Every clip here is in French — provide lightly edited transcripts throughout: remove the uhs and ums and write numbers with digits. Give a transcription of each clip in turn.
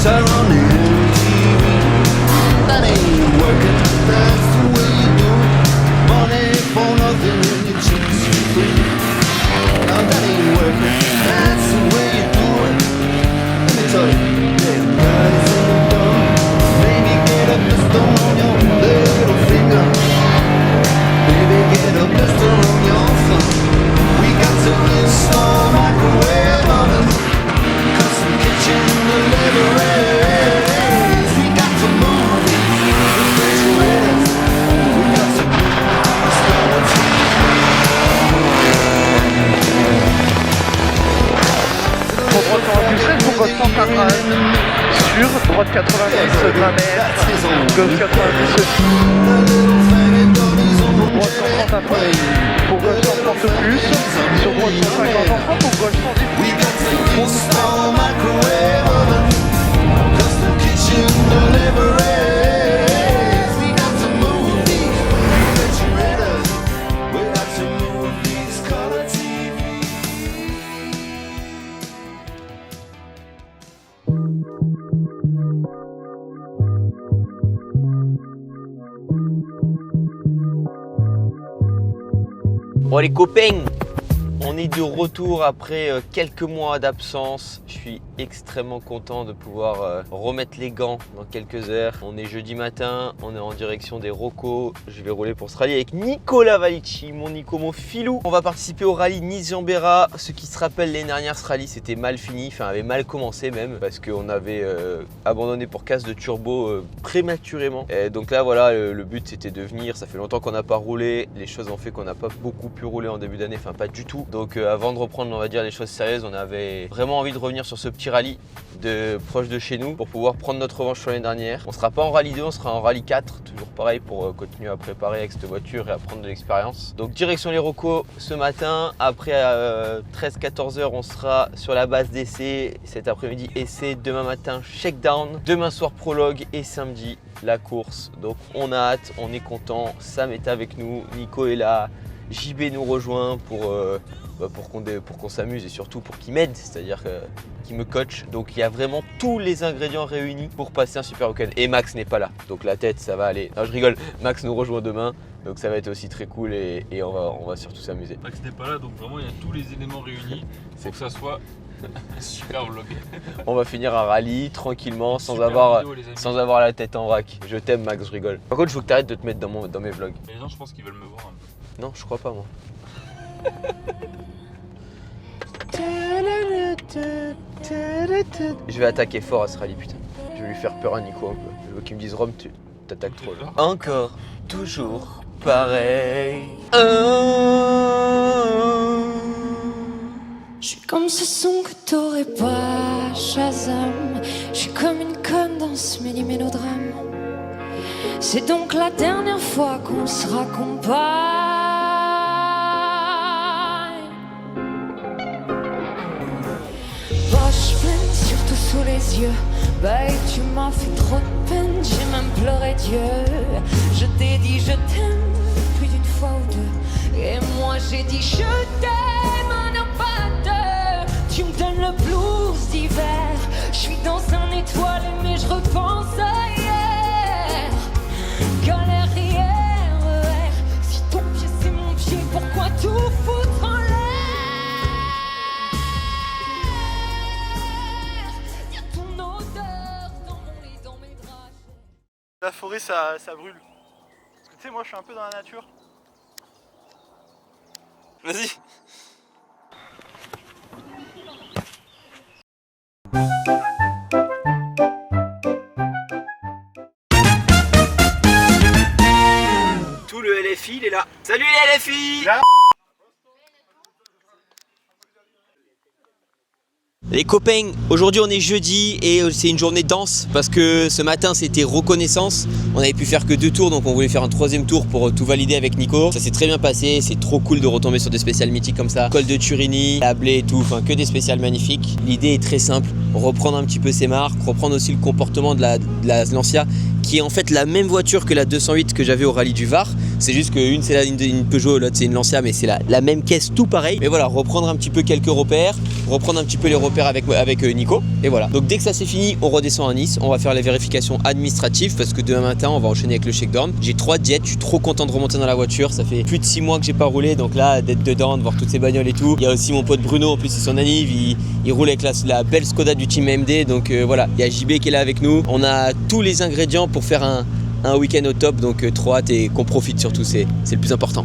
turn on MTV. That ain't working, that's the way you do it. Money for nothing and your chicks for free. Now that ain't working, that's the way you do it. Let me tell you, damn guys in the dark. Maybe get a pistol on your little finger. Baby, get a pistol on your thumb. We got to install microwave oven, custom kitchen deliveries. We got to move refrigerators. We got to install TV. Pour droite du 16, pour gauche 180 sur droite 90, 20 mètres, gauche 90, droite 130 après, pour gauche 130 plus, sur droite 150 enfants, pour gauche 110. We got to install microwave oven, custom kitchen deliveries. We got to move these refrigerators. We got to move these color TVs. Bon les copains, on est de retour après quelques mois d'absence. Je suis extrêmement content de pouvoir remettre les gants dans quelques heures. On est jeudi matin, on est en direction des Rocos. Je vais rouler pour ce rallye avec Nicolas Valici, mon Nico, mon filou. On va participer au rallye Nice-Jambera. Ceux qui se rappellent l'année dernière, ce rallye c'était mal fini, enfin avait mal commencé même, parce qu'on avait abandonné pour casse de turbo prématurément. Et donc là voilà, le but c'était de venir. Ça fait longtemps qu'on n'a pas roulé. Les choses ont fait qu'on n'a pas beaucoup pu rouler en début d'année, enfin pas du tout. Donc avant de reprendre, on va dire, les choses sérieuses, on avait vraiment envie de revenir sur ce petit rallye proche de chez nous pour pouvoir prendre notre revanche sur l'année dernière. On ne sera pas en rallye 2, on sera en rallye 4, toujours pareil pour continuer à préparer avec cette voiture et à prendre de l'expérience. Donc direction les Rocos ce matin. Après 13-14 heures, on sera sur la base d'essai. Cet après-midi essai, demain matin shakedown, demain soir prologue et samedi la course. Donc on a hâte, on est content. Sam est avec nous, Nico est là, JB nous rejoint pour qu'on s'amuse et surtout pour qu'il m'aide, c'est-à-dire qu'il me coach. Donc il y a vraiment tous les ingrédients réunis pour passer un super week-end. Et Max n'est pas là, donc la tête ça va aller. Non, je rigole, Max nous rejoint demain, donc ça va être aussi très cool et on va surtout s'amuser. Max n'est pas là, donc vraiment il y a tous les éléments réunis pour que ça soit un super vlog. On va finir un rallye tranquillement sans avoir la tête en vrac. Je t'aime Max, je rigole. Par contre, je veux que tu arrêtes de te mettre dans mes vlogs. Les gens, je pense qu'ils veulent me voir un peu. Non, je crois pas moi. Je vais attaquer fort à ce rallye, putain. Je vais lui faire peur à Nico un peu. Je veux qu'il me dise Rome, tu t'attaques trop là. Encore, toujours, pareil. Je suis comme ce son que t'aurais pas, Shazam. Je suis comme une conne dans ce mélodrame. C'est donc la dernière fois qu'on se raccompagne. Poche pleine, surtout sous les yeux. Bah, tu m'as fait trop de peine, j'ai même pleuré Dieu. Je t'ai dit je t'aime plus d'une fois ou deux. Et moi j'ai dit je t'aime à ne pas deux. Tu me donnes le blues d'hiver. Je suis dans un étoilé mais je repense à hier. Galère hier, si ton pied c'est mon pied, pourquoi tout foutre en l'air? Y'a ton odeur dans mon lit, dans mes draps. La forêt ça brûle. Parce que tu sais, moi je suis un peu dans la nature. Vas-y. Tout le LFI, il est là. Salut les LFI là. Les copains, aujourd'hui on est jeudi et c'est une journée dense parce que ce matin c'était reconnaissance. On avait pu faire que 2 tours, donc on voulait faire un 3e tour pour tout valider avec Nico. Ça s'est très bien passé, c'est trop cool de retomber sur des spéciales mythiques comme ça. Col de Turini, la Blé et tout, enfin que des spéciales magnifiques. L'idée est très simple, reprendre un petit peu ses marques, reprendre aussi le comportement de la Lancia qui est en fait la même voiture que la 208 que j'avais au rallye du Var. C'est juste qu'une c'est une Peugeot, l'autre c'est une Lancia, mais c'est la même caisse, tout pareil. Mais voilà, reprendre un petit peu quelques repères, reprendre un petit peu les repères avec Nico. Et voilà. Donc dès que ça c'est fini, on redescend à Nice. On va faire les vérifications administratives parce que demain matin, on va enchaîner avec le shakedown. J'ai 3 jets, je suis trop content de remonter dans la voiture. Ça fait plus de 6 mois que j'ai pas roulé, donc là, d'être dedans, de voir toutes ces bagnoles et tout. Il y a aussi mon pote Bruno, en plus c'est son anniv, il roule avec la belle Skoda du team MD. Donc voilà, il y a JB qui est là avec nous. On a tous les ingrédients pour faire un week-end au top, donc trop hâte et qu'on profite surtout, c'est le plus important.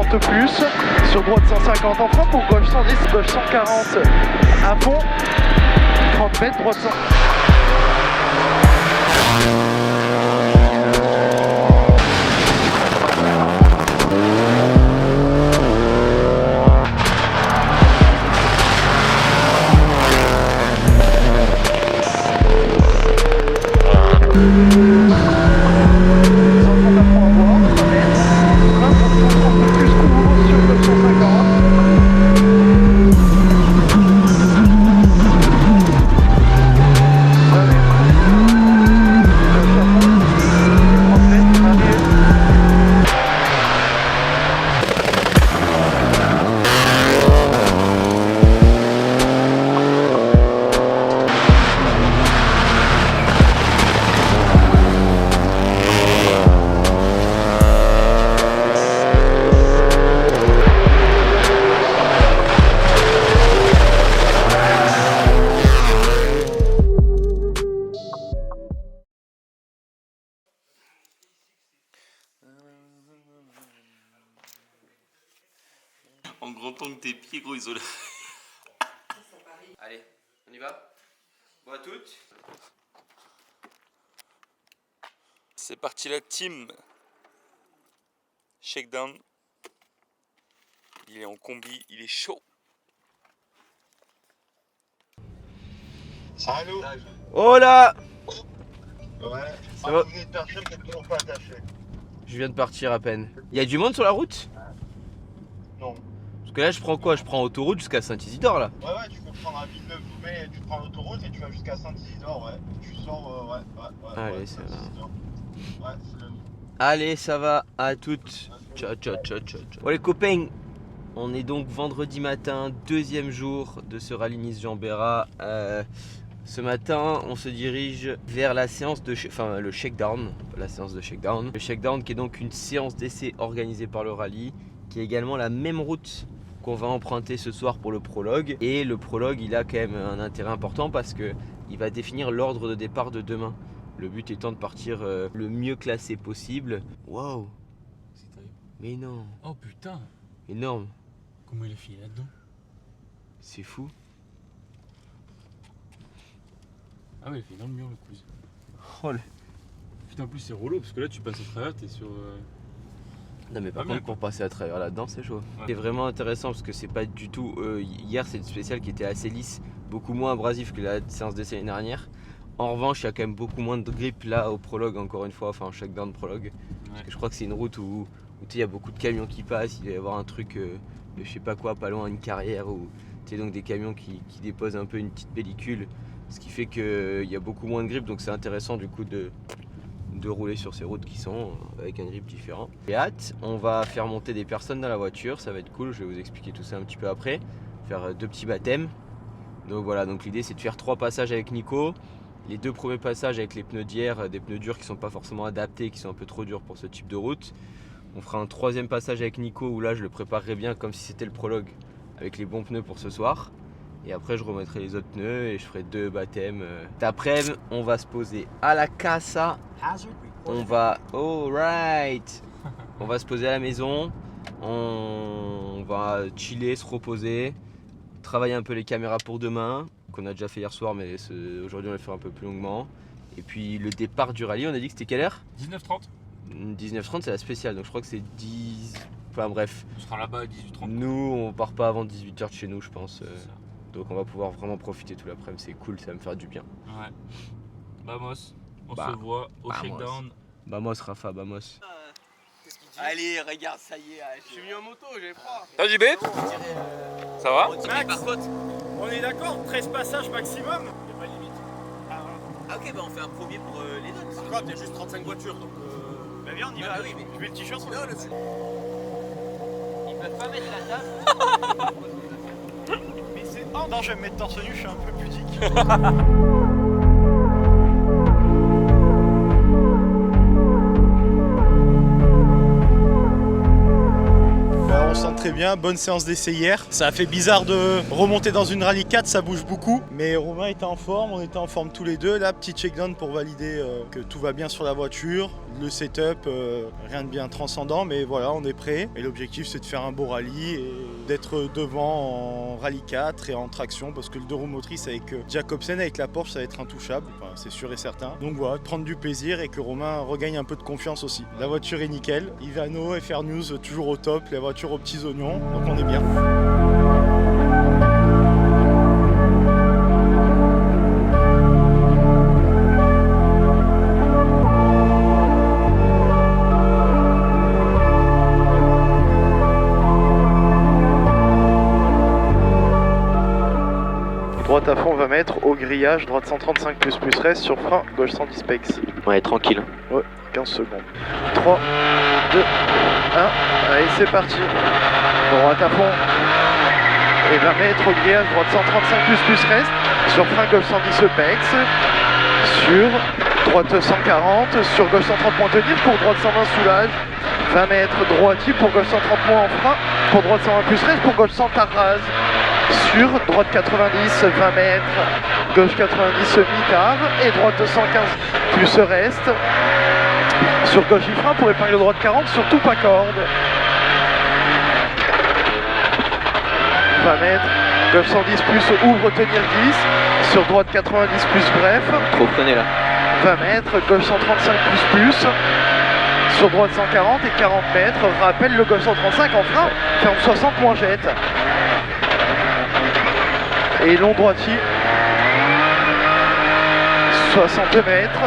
Plus, sur droite 150 en frein pour gauche 110, gauche 140 à fond, 30 mètres, droite 100. En grand temps que tes pieds, gros, ils ont Allez, on y va? Bon à toutes. C'est parti la team. Shakedown. Il est en combi, il est chaud. Salut. Oh là! Ouais. Ça va? Vous êtes personne, vous n'êtes toujours pas attaché. Je viens de partir à peine. Il y a du monde sur la route? Non. Parce que là, je prends quoi? Je prends autoroute jusqu'à Saint-Isidore là. Ouais, tu peux prendre un Villeneuve, mais tu prends l'autoroute et tu vas jusqu'à Saint-Isidore, ouais. Tu sors, ouais. Allez, ouais, ça va. Saint-Isidore. Ouais, c'est le. Allez, ça va, à toutes. Ciao, ciao, ciao, ciao, ciao. Bon les copains, on est donc vendredi matin, deuxième jour de ce rallye Nice-Jean-Bérat. Ce matin, on se dirige vers la séance de... le shakedown, la séance de shakedown. Le shakedown qui est donc une séance d'essai organisée par le rallye, qui est également la même route qu'on va emprunter ce soir pour le prologue. Et le prologue, il a quand même un intérêt important parce qu'il va définir l'ordre de départ de demain. Le but étant de partir le mieux classé possible. Waouh! Mais non! Oh putain! Énorme! Comment il a filé là-dedans? C'est fou! Ah ouais, il fait dans le mur le cousin. Oh, Putain, en plus c'est relou parce que là tu passes à travers, t'es sur. Non mais par Ah, contre bien, pour passer à travers là-dedans c'est chaud. Ouais. C'est vraiment intéressant parce que c'est pas du tout... hier c'est une spéciale qui était assez lisse, beaucoup moins abrasif que la séance d'essai l'année dernière. En revanche il y a quand même beaucoup moins de grip là au prologue encore une fois, enfin en shakedown prologue. Parce que je crois que c'est une route où il y a beaucoup de camions qui passent, il va y avoir un truc de je sais pas quoi, pas loin d'une carrière où tu sais donc des camions qui déposent un peu une petite pellicule. Ce qui fait qu'il y a beaucoup moins de grip donc c'est intéressant du coup de rouler sur ces routes qui sont avec un grip différent. J'ai hâte, on va faire monter des personnes dans la voiture, ça va être cool, je vais vous expliquer tout ça un petit peu après. Faire 2 petits baptêmes. Donc voilà, donc l'idée c'est de faire 3 passages avec Nico. Les 2 premiers passages avec les pneus d'hier, des pneus durs qui sont pas forcément adaptés, qui sont un peu trop durs pour ce type de route. On fera un 3e passage avec Nico où là je le préparerai bien comme si c'était le prologue avec les bons pneus pour ce soir. Et après je remettrai les autres pneus et je ferai 2 baptêmes. D'après-midi, on va se poser à la casa. On va... Alright. On va se poser à la maison. On va chiller, se reposer. Travailler un peu les caméras pour demain. Qu'on a déjà fait hier soir mais aujourd'hui on va le faire un peu plus longuement. Et puis le départ du rallye, on a dit que c'était quelle heure? 19h30. 19h30 c'est la spéciale. Donc je crois que c'est Enfin bref, On sera là-bas à 18h30. nous on part pas avant 18h de chez nous je pense. C'est ça. Donc on va pouvoir vraiment profiter tout l'après-midi, c'est cool, ça va me faire du bien. Ouais. Vamos, on Bah, se voit au vamos. shakedown. Vamos Rafa, vamos. Allez, regarde, ça y est, je suis venu en moto, j'ai froid. Salut JB. Ça va? Par contre. On est d'accord, 13 passages maximum. Ah ok, bah on fait un premier pour les notes. Je crois qu'il y a juste 35 voitures donc. Bah viens, on y va. oui, mais... Tu mets le t-shirt Non, ils peuvent pas mettre la table. Mais c'est. Oh non, je vais me mettre torse nu, je suis un peu pudique. On sent très bien, bonne séance d'essai hier. Ça a fait bizarre de remonter dans une rallye 4, ça bouge beaucoup. Mais Romain était en forme, on était en forme tous les deux. Là, petit check-down pour valider que tout va bien sur la voiture. Le setup, rien de bien transcendant, mais voilà, on est prêt. Et l'objectif, c'est de faire un beau rallye et d'être devant en rallye 4 et en traction, parce que le deux roues motrices avec Jacobsen, avec la Porsche, ça va être intouchable, enfin, c'est sûr et certain. Donc voilà, de prendre du plaisir et que Romain regagne un peu de confiance aussi. La voiture est nickel. Ivano, FR News, toujours au top. La voiture aux petits oignons, donc on est bien. Droite à fond 20 mètres au grillage, droite 135 plus reste sur frein, gauche 110 pex. Ouais, tranquille. Ouais, 15 secondes. 3, 2, 1, allez c'est parti. Droite à fond. Et 20 mètres au grillage, droite 135 plus reste, sur frein gauche 110 pex. Sur droite 140, sur gauche 130 moins tenir, pour droite 120 soulage. 20 mètres droitier pour gauche 130 moins en frein, pour droite 120 plus reste, pour gauche 100 rase. Sur droite 90, 20 mètres, gauche 90 mi-tard et droite 215 plus reste. Sur gauche frein pour épingler droite 40, surtout pas corde. 20 mètres, gauche 110 plus ouvre tenir 10, sur droite 90 plus bref. Trop freiné là. 20 mètres, gauche 135 plus, sur droite 140 et 40 mètres, rappelle le gauche 135 en frein, ferme 60 moins jette. Et long droitier, 60 mètres,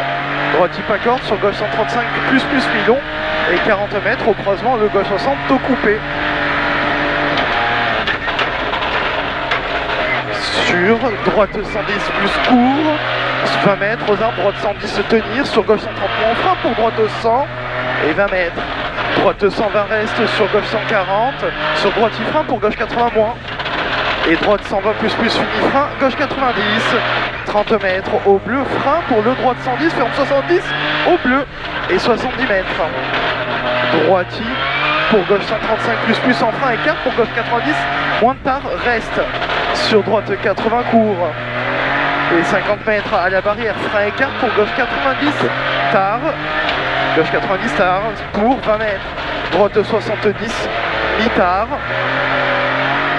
droitier pas corde, sur gauche 135 plus mi-long, et 40 mètres au croisement, le gauche 60 taux coupé. Sur droite 110 plus court, 20 mètres aux arbres, droite 110 se tenir, sur gauche 130 moins frein pour droite 100 et 20 mètres. Droite 120 reste, sur gauche 140, sur droite frein pour gauche 80 moins. Et droite 120 plus fini frein, gauche 90, 30 mètres au bleu, frein pour le droite 110, ferme 70 au bleu et 70 mètres. Droitier pour gauche 135 plus en frein, écart pour gauche 90, moins de tard, reste. Sur droite 80 court et 50 mètres à la barrière, frein écart pour gauche 90, tard, gauche 90 tard pour 20 mètres. Droite 70, mi-tard.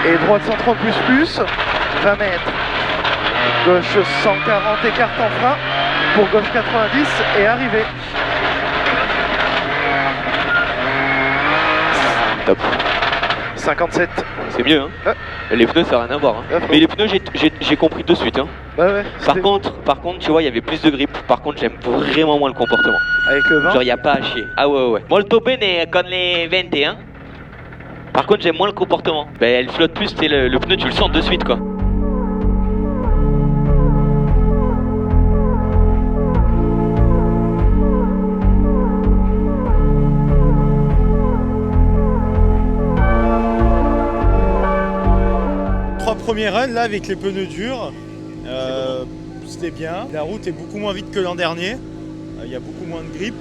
Et droite 130 plus, 20 mètres. Gauche 140 écarte en frein pour gauche 90 et arrivée. Top. 57. C'est mieux, hein. Ouais. Les pneus, ça n'a rien à voir. Hein. Ouais, Mais les pneus, j'ai compris de suite. Hein. Bah ouais. Par contre, tu vois, il y avait plus de grip. Par contre, j'aime vraiment moins le comportement. Avec le vent. Genre, il n'y a pas à chier. Ah ouais. Molto bene con les 21. Par contre, j'aime moins le comportement. Bah, elle flotte plus, le pneu, tu le sens de suite, quoi. Trois premiers runs là avec les pneus durs. C'était bien. La route est beaucoup moins vite que l'an dernier. Il y a beaucoup moins de grip.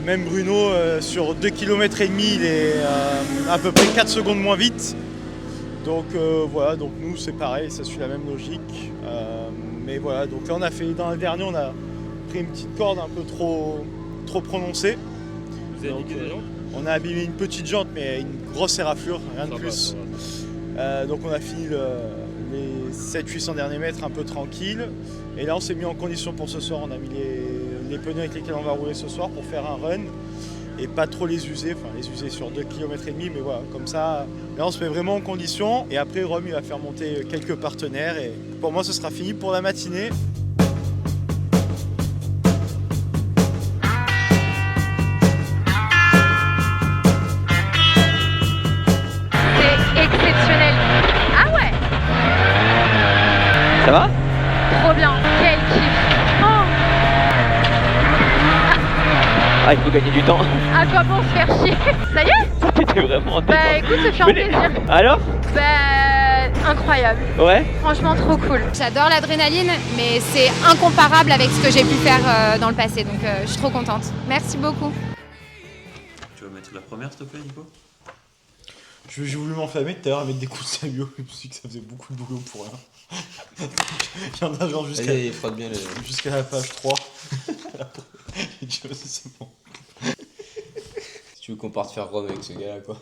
Même Bruno, sur 2 km et demi, il est à peu près 4 secondes moins vite. Donc voilà, donc nous c'est pareil, ça suit la même logique. Mais voilà, donc là dans le dernier, on a pris une petite corde un peu trop prononcée. Vous avez niqué des jambes ? On a abîmé une petite jante, mais une grosse éraflure, rien de plus. Donc on a fini les 700-800 derniers mètres un peu tranquille. Et là on s'est mis en condition pour ce soir, on a mis les pneus avec lesquels on va rouler ce soir pour faire un run et pas trop les user, enfin les user sur 2 km et demi, mais voilà, comme ça, là on se met vraiment en condition et après Rome il va faire monter quelques partenaires et pour moi ce sera fini pour la matinée. C'est exceptionnel. Ah ouais, Ça va? trop bien, quel kiff. Oh, Ah, il faut gagner du temps. à quoi bon se faire chier. Ça y est. T'étais vraiment en tête. Bah écoute, ça fait un plaisir. Alors? Bah incroyable, Ouais. franchement trop cool. J'adore l'adrénaline, mais c'est incomparable avec ce que j'ai pu faire dans le passé, donc je suis trop contente. Merci beaucoup. Tu vas mettre la première s'il te plaît Nico? J'ai voulu m'enflammer tout à l'heure à mettre des coups de sabio, je me suis dit que ça faisait beaucoup de boulot pour rien. Il y en a genre jusqu'à la page 3. J'ai dit, vas-y, c'est bon. Si tu veux qu'on parte faire Rome avec ce gars là quoi.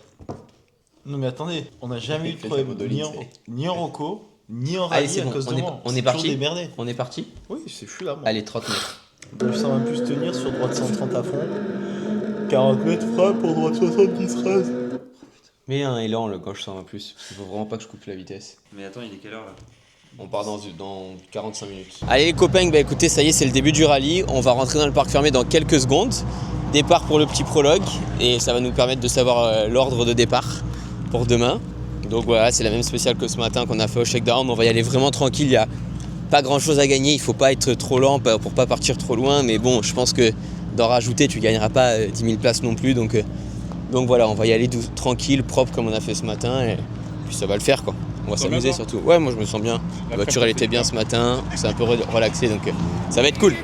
Non mais attendez, on n'a jamais eu de Fais problème ta modeling, ni en Rocco, ni en Allez rallye c'est à bon, cause de moi. on est C'est parti. toujours démerdé. On est parti. Oui, je suis là moi. Allez 30 mètres. Gauche 120 plus tenir sur droite 130 à fond. 40 mètres frappe pour droite 70 rase. Mais un élan le gauche 120 plus. Il faut vraiment pas que je coupe la vitesse. Mais attends, il est quelle heure là? On part dans 45 minutes. Allez les copains, bah écoutez, ça y est, c'est le début du rallye. On va rentrer dans le parc fermé dans quelques secondes. Départ pour le petit prologue et ça va nous permettre de savoir l'ordre de départ pour demain. Donc voilà, c'est la même spéciale que ce matin qu'on a fait au shakedown. On va y aller vraiment tranquille, il n'y a pas grand chose à gagner. Il faut pas être trop lent pour pas partir trop loin. Mais bon, je pense que d'en rajouter, tu gagneras pas 10 000 places non plus. Donc voilà, on va y aller tranquille, propre comme on a fait ce matin. Et puis ça va le faire quoi. On va s'amuser surtout. Ouais, moi je me sens bien. La voiture elle était bien ce matin, c'est un peu relaxé donc ça va être cool.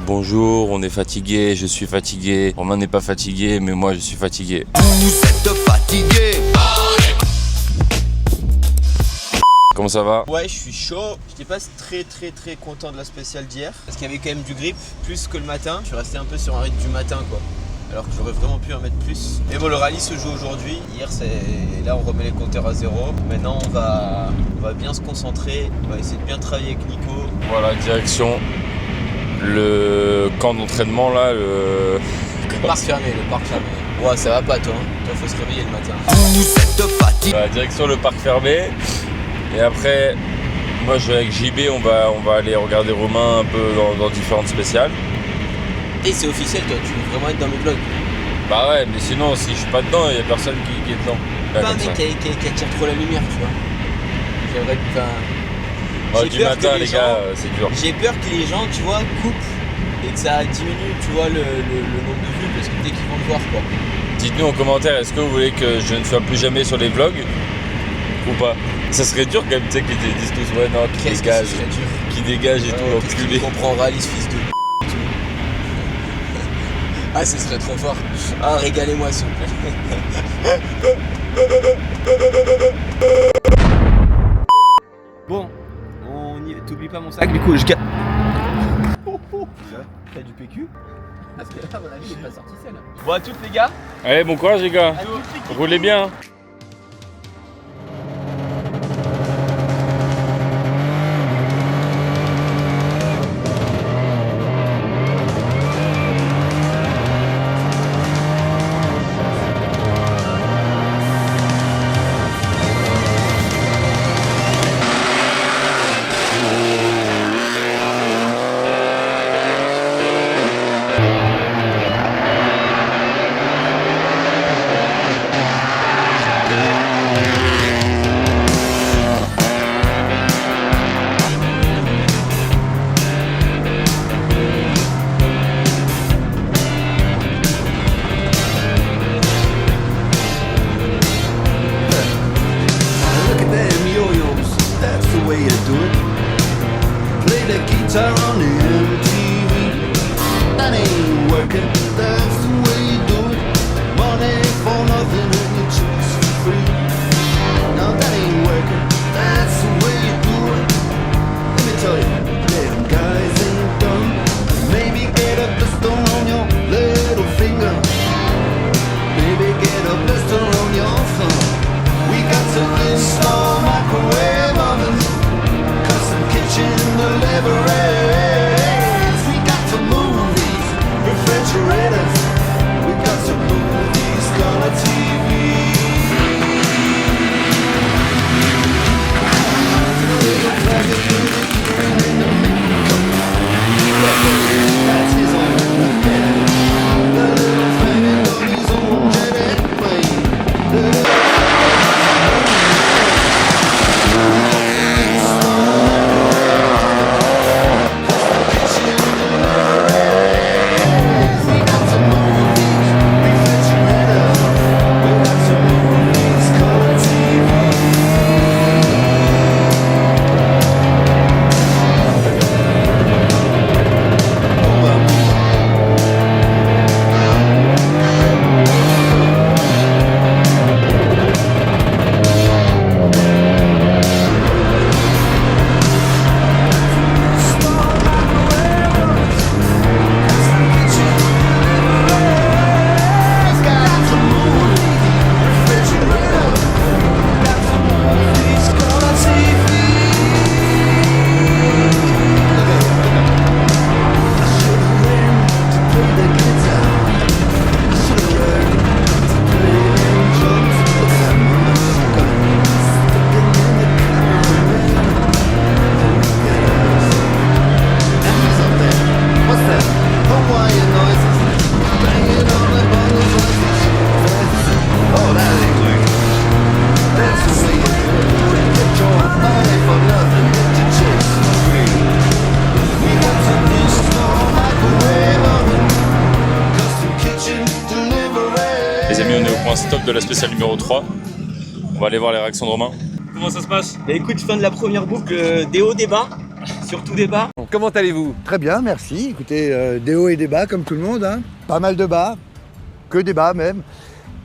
Bonjour, on est fatigué, je suis fatigué. Romain n'est pas fatigué, mais moi je suis fatigué. Vous êtes fatigué. Comment ça va? Ouais, je suis chaud. Je n'étais pas très content de la spéciale d'hier parce qu'il y avait quand même du grip plus que le matin. Je suis resté un peu sur un rythme du matin quoi. Alors que j'aurais vraiment pu en mettre plus. Mais bon, le rallye se joue aujourd'hui. Hier, là, on remet les compteurs à zéro. Maintenant, on va bien se concentrer. On va essayer de bien travailler avec Nico. Voilà, direction le camp d'entraînement là. Le parc fermé. Ouais, ça va pas toi. Toi, faut se réveiller le matin. Vous êtes fatigué. Voilà, direction le parc fermé. Et après, moi je vais avec JB, on va aller regarder Romain un peu dans différentes spéciales. Et c'est officiel, toi, tu veux vraiment être dans mes vlogs? Bah ouais, mais sinon, si je suis pas dedans, il y a personne qui est dedans. Là, Pas un comme ça. mec qui attire trop la lumière, tu vois. J'aimerais que. Oh, j'ai du peur matin, que les les gars, c'est dur. J'ai peur que les gens, tu vois, coupent et que ça diminue, tu vois, le nombre de vues parce que dès qu'ils vont le voir, quoi. Dites-nous en commentaire, est-ce que vous voulez que je ne sois plus jamais sur les vlogs ou pas? Ça serait dur quand même, tu sais, qu'ils disent tous ouais, non, qui Qu'est-ce que dégage, ce serait dur. qui dégage et tout, Qu'est-ce l'enculé. qu'il comprendra, les fils de Ah, ce serait trop fort. Ah, régalez-moi, s'il vous plaît. Bon, t'oublies J'oublie pas mon sac, du coup, je... T'as du PQ? Parce que là, à mon avis, il est pas sorti seul. Bon, à toutes les gars. Allez, bon courage les gars. Roulez bien. Look at them yo-yos, that's the way you do it. Play the guitar on the MTV. That ain't working, that's the way you do it. Money for nothing and your chicks for free. Now that ain't working, that's the way you do it. Let me tell you, them guys ain't done. Maybe get a blister on your little finger. Maybe get a blister on your thumb. We got to install microwave ovens, custom kitchen deliveries. We got to move these refrigerators. We got to move these color That's his own bed. The little faggot got his own jet plane. Les amis, on est au point stop de la spéciale numéro 3. On va aller voir les réactions de Romain. Comment ça se passe? Bah écoute, fin de la première boucle, des hauts, des bas. Surtout des bas. Comment allez-vous? Très bien, merci. Écoutez, des hauts et des bas comme tout le monde. Hein. Pas mal de bas, que des bas même.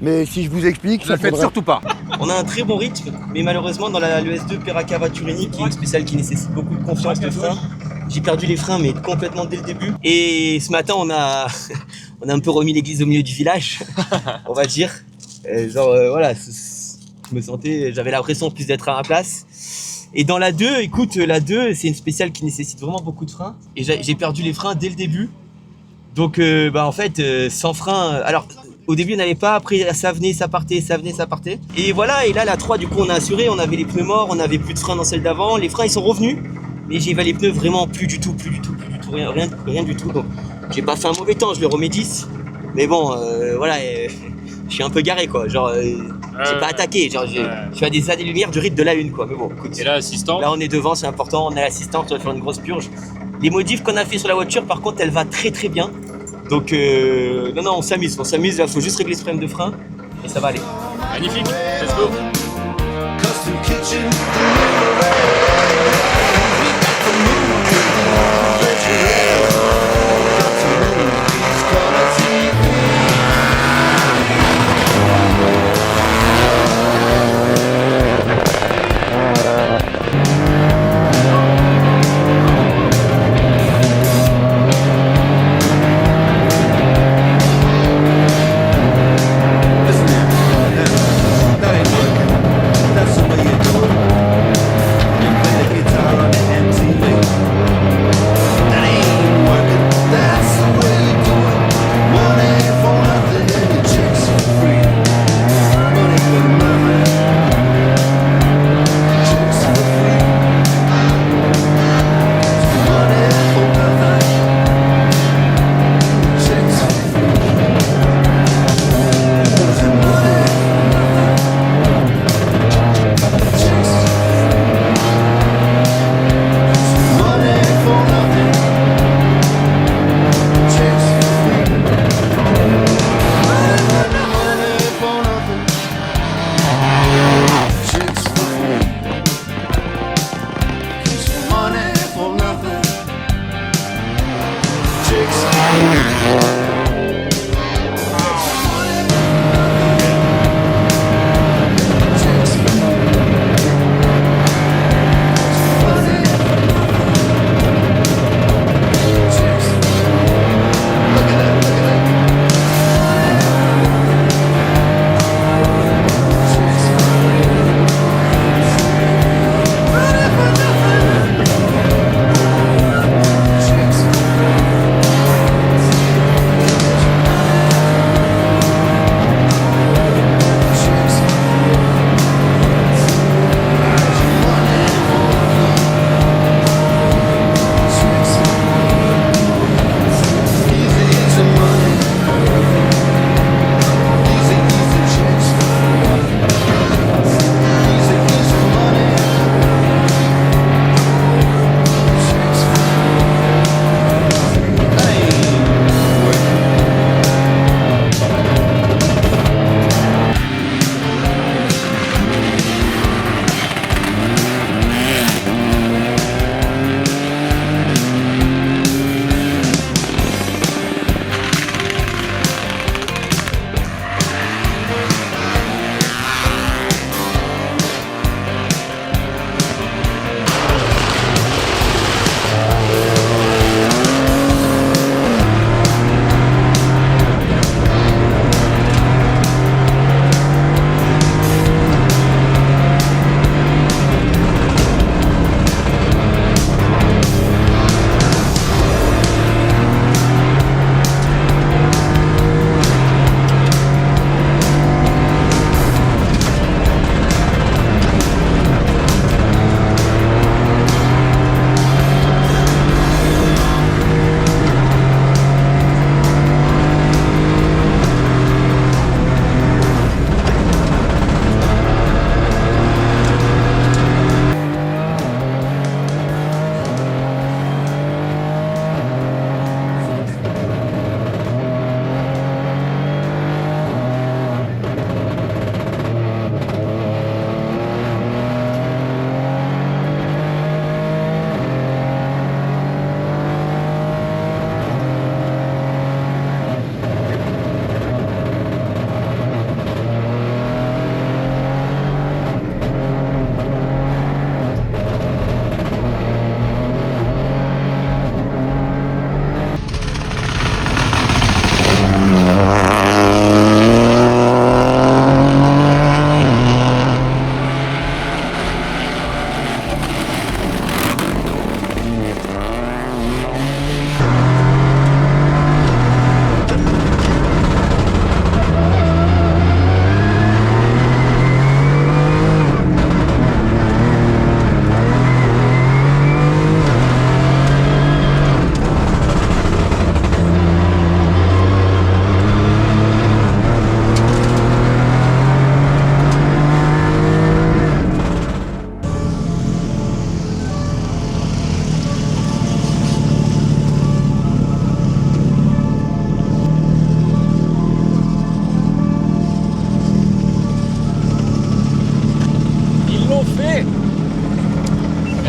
Mais si je vous explique, ça ne faites surtout pas. On a un très bon rythme, mais malheureusement dans l'ES2 Peracava Turini, qui est une spéciale qui nécessite beaucoup de confiance de frein, j'ai perdu les freins mais complètement dès le début. Et ce matin on a un peu remis l'église au milieu du village, on va dire. Voilà, je me sentais, j'avais l'impression plus d'être à ma place. Et dans la 2, écoute, la 2 c'est une spéciale qui nécessite vraiment beaucoup de freins. Et j'ai perdu les freins dès le début. Donc en fait, sans frein, alors au début on n'avait pas, après ça venait, ça partait, ça venait, ça partait. Et voilà, et là la 3 du coup on a assuré, on avait les pneus morts, on avait plus de freins dans celle d'avant, les freins ils sont revenus, mais j'ai les pneus vraiment plus du tout, rien du tout. Donc j'ai pas fait un mauvais temps, je le remets 10. Mais bon, voilà, je suis un peu garé quoi, genre j'ai pas attaqué, genre je suis à des années-lumière du rythme de la 1 quoi. Mais bon, écoute. Et là l'assistant? Là on est devant, c'est important, on a l'assistante, on va faire une grosse purge. Les modifs qu'on a fait sur la voiture par contre elle va très très bien. Donc non, on s'amuse, il faut juste régler ce problème de frein et ça va aller. Magnifique, let's go.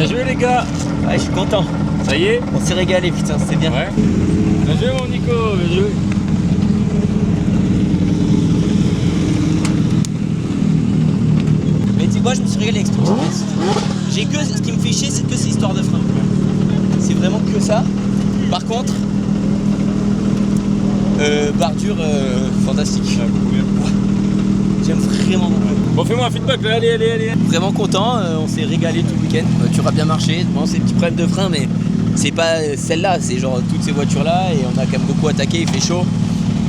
Bien joué les gars. Ouais, je suis content. Ça y est. On s'est régalé, putain, c'était bien. Ouais. Bien joué mon Nico, bien joué. Mais tu vois, je me suis régalé avec ce truc. J'ai que ce qui me fait chier, c'est que ces histoires de frein. C'est vraiment que ça. Par contre, bardure fantastique. Ouais. J'aime vraiment beaucoup. Bon, fais-moi un feedback là, allez. Vraiment content, on s'est régalé tout le week-end. La voiture a bien marché. Bon, c'est des petits problèmes de frein, mais c'est pas celle-là, c'est genre toutes ces voitures-là. Et on a quand même beaucoup attaqué, il fait chaud.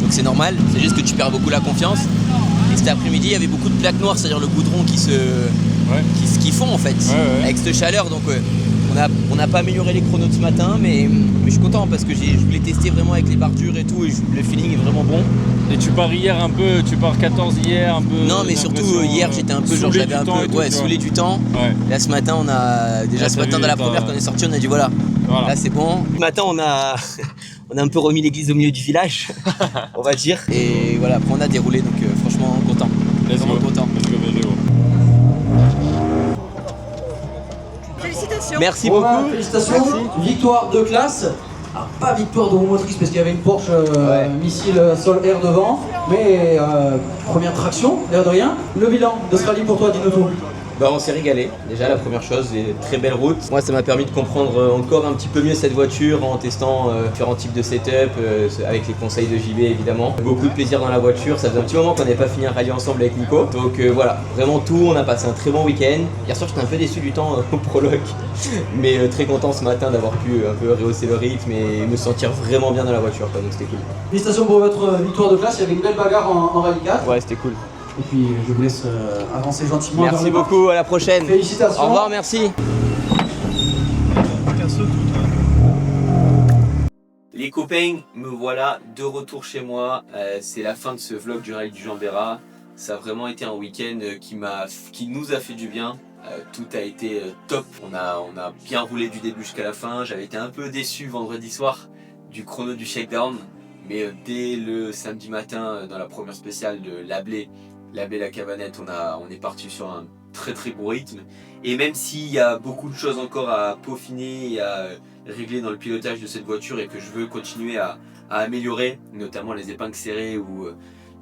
Donc c'est normal, c'est juste que tu perds beaucoup la confiance. Et cet après-midi, il y avait beaucoup de plaques noires, c'est-à-dire le goudron qui font en fait, avec cette chaleur. Donc on n'a pas amélioré les chronos de ce matin, mais je suis content parce que je voulais tester vraiment avec les bardures et tout, et le feeling est vraiment bon. Et tu pars hier un peu, tu pars 14 hier un peu. Non, mais surtout hier j'étais un peu genre j'avais un peu saoulé du temps. Ouais. Là ce matin on a déjà ce matin dans la première quand on est sorti, on a dit voilà. Là c'est bon. Ce matin on a un peu remis l'église au milieu du village, on va dire. Et voilà, après on a déroulé, donc franchement content. Vraiment content. Félicitations. Merci beaucoup. Félicitations. Merci. Victoire de classe. Ah, pas victoire de motrice parce qu'il y avait une Porsche missile sol-air devant, mais première traction, l'air de rien. Le bilan de ce rallye pour toi, dis-nous tout. Bah, on s'est régalé, déjà la première chose, des très belles routes. Moi ça m'a permis de comprendre encore un petit peu mieux cette voiture en testant différents types de setup, avec les conseils de JB évidemment. Beaucoup de plaisir dans la voiture, ça faisait un petit moment qu'on n'avait pas fini un rallye ensemble avec Nico. Donc voilà, vraiment tout, on a passé un très bon week-end. Hier soir j'étais un peu déçu du temps au prologue, mais très content ce matin d'avoir pu un peu rehausser le rythme et me sentir vraiment bien dans la voiture, quoi, donc c'était cool. Félicitations pour votre victoire de classe, il y avait une belle bagarre en rallye 4. Ouais, c'était cool. Et puis je vous laisse avancer gentiment. Merci beaucoup, à la prochaine. Félicitations. Au revoir, merci. Les copains, me voilà de retour chez moi. C'est la fin de ce vlog du rallye du Jean Bérat. Ça a vraiment été un week-end qui nous a fait du bien. Tout a été top. On a bien roulé du début jusqu'à la fin. J'avais été un peu déçu vendredi soir du chrono du shakedown. Mais dès le samedi matin, dans la première spéciale de la Cabanette, on est parti sur un très très beau rythme. Et même s'il y a beaucoup de choses encore à peaufiner et à régler dans le pilotage de cette voiture et que je veux continuer à améliorer, notamment les épingles serrées où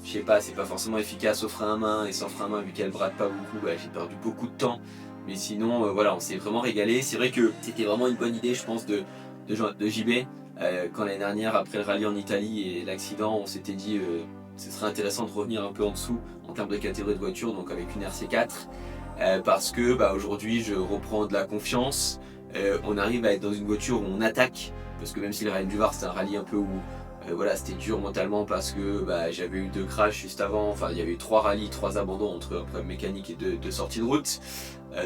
je sais pas, c'est pas forcément efficace au frein à main, et sans frein à main vu qu'elle brade pas beaucoup, j'ai perdu beaucoup de temps. Mais sinon voilà, on s'est vraiment régalé. C'est vrai que c'était vraiment une bonne idée je pense de JB. Quand l'année dernière, après le rallye en Italie et l'accident, on s'était dit ce serait intéressant de revenir un peu en dessous en termes de catégorie de voiture, donc avec une RC4, parce que aujourd'hui je reprends de la confiance. On arrive à être dans une voiture où on attaque, parce que même si le rallye du Var c'était un rallye un peu où voilà, c'était dur mentalement parce que j'avais eu 2 crashs juste avant, enfin il y avait eu 3 rallyes, 3 abandons entre un problème mécanique et 2 sorties de route.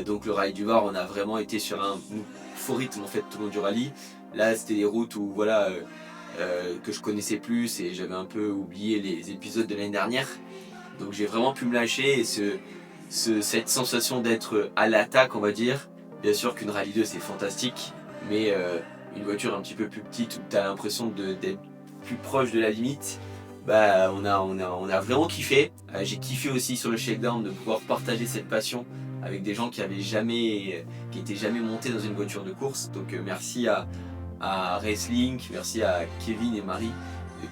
Donc le rallye du Var, on a vraiment été sur un faux rythme en fait tout le long du rallye. Là c'était des routes où voilà que je connaissais plus et j'avais un peu oublié les épisodes de l'année dernière. Donc j'ai vraiment pu me lâcher et cette sensation d'être à l'attaque on va dire. Bien sûr qu'une Rallye 2 c'est fantastique, mais une voiture un petit peu plus petite où tu as l'impression d'être plus proche de la limite, on a vraiment kiffé. J'ai kiffé aussi sur le shakedown de pouvoir partager cette passion avec des gens qui étaient jamais montés dans une voiture de course. Donc merci à Racelink, merci à Kevin et Marie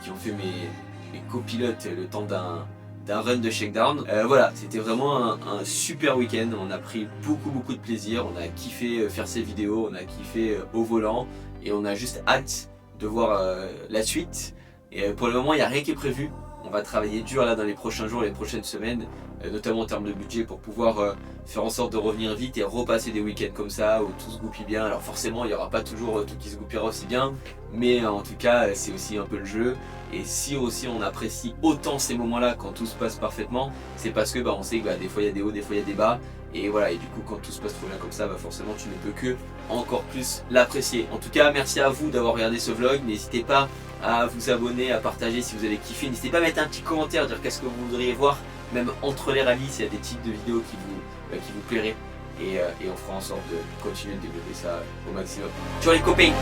qui ont fait mes copilotes le temps d'un run de shakedown. Voilà, c'était vraiment un super week-end. On a pris beaucoup de plaisir, on a kiffé faire ces vidéos, on a kiffé au volant et on a juste hâte de voir la suite. Et pour le moment il n'y a rien qui est prévu. On va travailler dur là dans les prochains jours, les prochaines semaines, notamment en termes de budget pour pouvoir faire en sorte de revenir vite et repasser des week-ends comme ça où tout se goupille bien. Alors forcément il n'y aura pas toujours tout qui se goupillera aussi bien, mais en tout cas c'est aussi un peu le jeu. Et si aussi on apprécie autant ces moments-là quand tout se passe parfaitement, c'est parce que on sait que des fois il y a des hauts, des fois il y a des bas. Et voilà, et du coup quand tout se passe trop bien comme ça, forcément tu ne peux que encore plus l'apprécier. En tout cas merci à vous d'avoir regardé ce vlog. N'hésitez pas à vous abonner, à partager si vous avez kiffé. N'hésitez pas à mettre un petit commentaire, dire qu'est-ce que vous voudriez voir, même entre les rallyes, s'il y a des types de vidéos qui vous plairaient. Et on fera en sorte de continuer de développer ça au maximum. Ciao les copains!